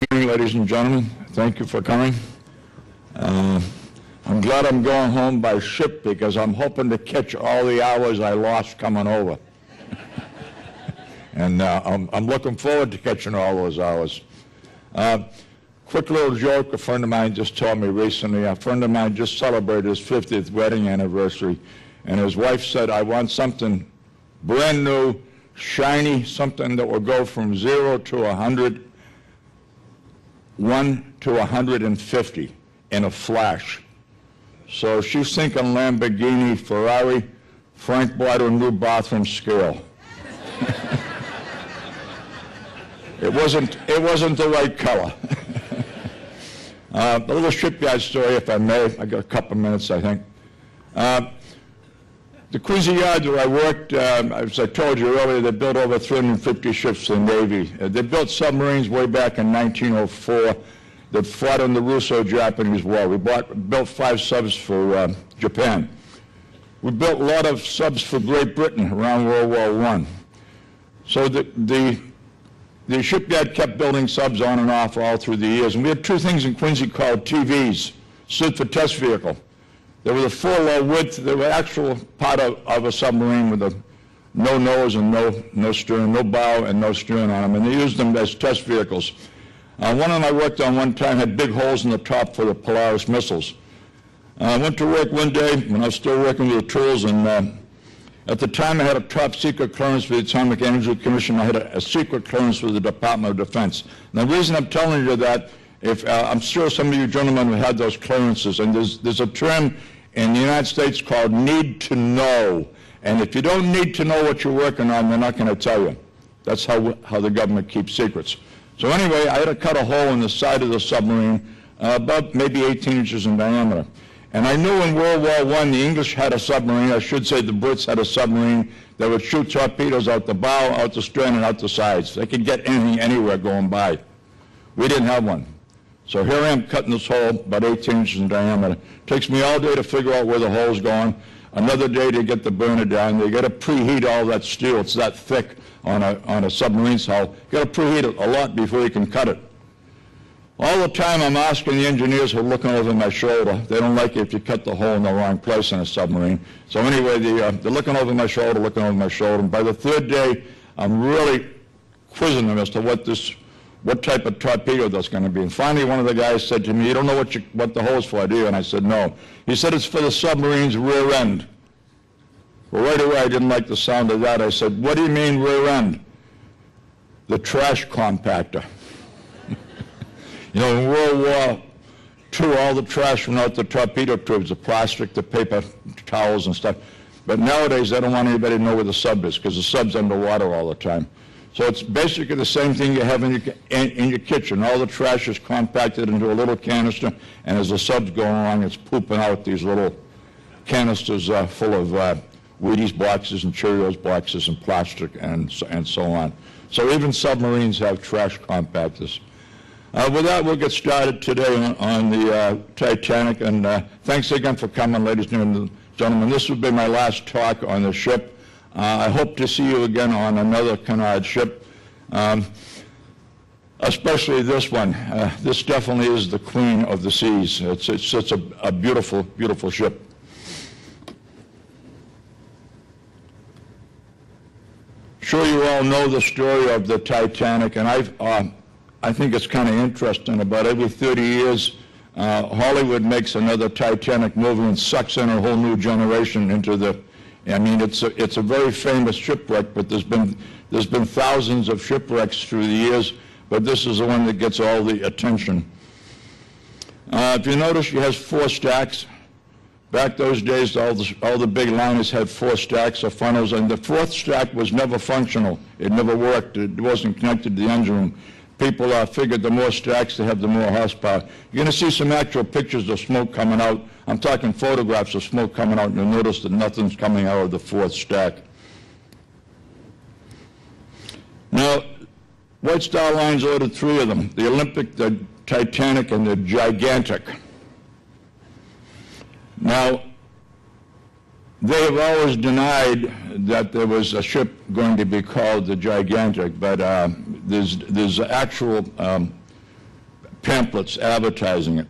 Evening, ladies and gentlemen. Thank you for coming. I'm glad I'm going home by ship because I'm hoping to catch all the hours I lost coming over. And I'm looking forward to catching all those hours. Quick little joke a friend of mine just told me recently. A friend of mine just celebrated his 50th wedding anniversary, and his wife said, I want something brand new, shiny, something that will go from 0 to 100, 1 to 150 in a flash. So she's thinking Lamborghini, Ferrari. Frank bought her a new bathroom scale. It wasn't the right color. A little shipyard story, if I may. I got a couple minutes, I think. The Quincy Yard where I worked, as I told you earlier, they built over 350 ships for the Navy. They built submarines way back in 1904 that fought in the Russo-Japanese War. We built 5 subs for Japan. We built a lot of subs for Great Britain around World War I. So the shipyard kept building subs on and off all through the years. And we had 2 things in Quincy called TVs, stood for test vehicle. They were the full width, they were actual part of a submarine with no nose and no stern, no bow and no stern on them. And they used them as test vehicles. One of them I worked on one time had big holes in the top for the Polaris missiles. I went to work one day when I was still working with the tools, and at the time I had a top secret clearance for the Atomic Energy Commission. I had a secret clearance for the Department of Defense. And the reason I'm telling you that, I'm sure some of you gentlemen have had those clearances, and there's a term in the United States called need to know. And if you don't need to know what you're working on, they're not going to tell you. That's how the government keeps secrets. So anyway, I had to cut a hole in the side of the submarine, about maybe 18 inches in diameter. And I knew in World War I, the English had a submarine, I should say the Brits had a submarine that would shoot torpedoes out the bow, out the stern, and out the sides. They could get anything anywhere going by. We didn't have one. So here I am cutting this hole about 18 inches in diameter. Takes me all day to figure out where the hole's going, another day to get the burner down. They got to preheat all that steel. It's that thick on a submarine's hull. You got to preheat it a lot before you can cut it. All the time I'm asking the engineers who are looking over my shoulder. They don't like it if you cut the hole in the wrong place in a submarine. So anyway, they're looking over my shoulder, And by the 3rd day, I'm really quizzing them as to what type of torpedo that's going to be. And finally, one of the guys said to me, you don't know what the hole's for, do you? And I said, no. He said, it's for the submarine's rear end. Well, right away, I didn't like the sound of that. I said, what do you mean rear end? The trash compactor. You know, in World War II, all the trash went out the torpedo tubes, the plastic, the paper towels and stuff. But nowadays, they don't want anybody to know where the sub is because the sub's underwater all the time. So it's basically the same thing you have in your kitchen. All the trash is compacted into a little canister, and as the sub's going along, it's pooping out these little canisters full of Wheaties boxes and Cheerios boxes and plastic and so on. So even submarines have trash compactors. With that, we'll get started today on the Titanic, and thanks again for coming, ladies and gentlemen. This will be my last talk on the ship. I hope to see you again on another canard ship, especially this one. This definitely is the queen of the seas. It's such a beautiful, beautiful ship. Sure, you all know the story of the Titanic, and I think it's kind of interesting. About every 30 years, Hollywood makes another Titanic movie and sucks in a whole new generation into the. I mean, it's a very famous shipwreck, but there's been thousands of shipwrecks through the years, but this is the one that gets all the attention. If you notice, she has 4 stacks. Back those days, all the big liners had 4 stacks of funnels, and the 4th stack was never functional. It never worked. It wasn't connected to the engine room. People figured the more stacks they have, the more horsepower. You're going to see some actual pictures of smoke coming out. I'm talking photographs of smoke coming out, and you'll notice that nothing's coming out of the 4th stack. Now, White Star Line's ordered 3 of them, the Olympic, the Titanic, and the Gigantic. Now, they have always denied that there was a ship going to be called the Gigantic, but there's actual pamphlets advertising it.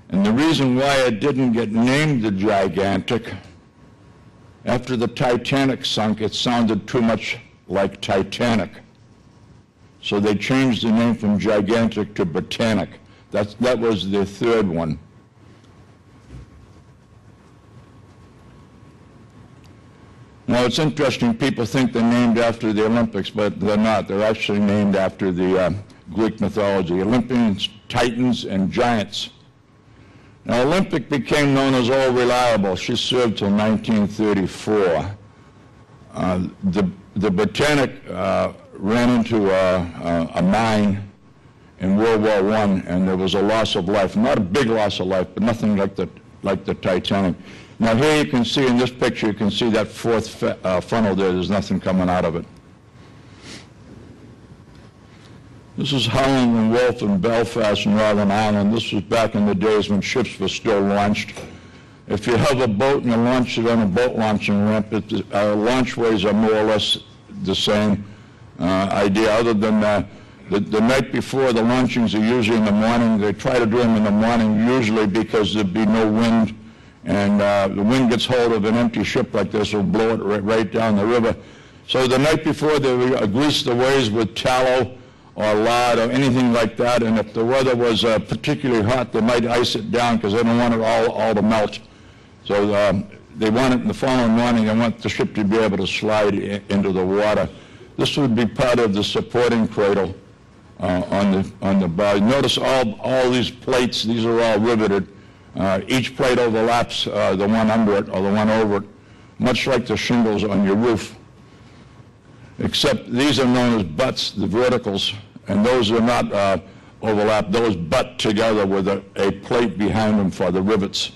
And the reason why it didn't get named the Gigantic, after the Titanic sunk, it sounded too much like Titanic. So they changed the name from Gigantic to Botanic. That was the third one. Now, it's interesting, people think they're named after the Olympics, but they're not. They're actually named after the Greek mythology, Olympians, Titans, and Giants. Now, Olympic became known as All Reliable. She served till 1934. The Botanic ran into a mine in World War I, and there was a loss of life. Not a big loss of life, but nothing like the Titanic. Now here you can see in this picture, you can see that fourth funnel there. There's nothing coming out of it. This is Howland and Wolff in Belfast, Northern Ireland. This was back in the days when ships were still launched. If you have a boat and you launch it on a boat launching ramp, launchways are more or less the same idea, other than the night before the launchings are usually in the morning. They try to do them in the morning usually because there'd be no wind, and the wind gets hold of an empty ship like this, will blow it right down the river. So the night before they would grease the ways with tallow or lard or anything like that, and if the weather was particularly hot, they might ice it down because they don't want it all to melt. So they want it in the following morning. They want the ship to be able to slide into the water. This would be part of the supporting cradle on the bow. Notice all these plates, these are all riveted. Each plate overlaps the one under it or the one over it, much like the shingles on your roof. Except these are known as butts, the verticals, and those are not overlapped. Those butt together with a plate behind them for the rivets.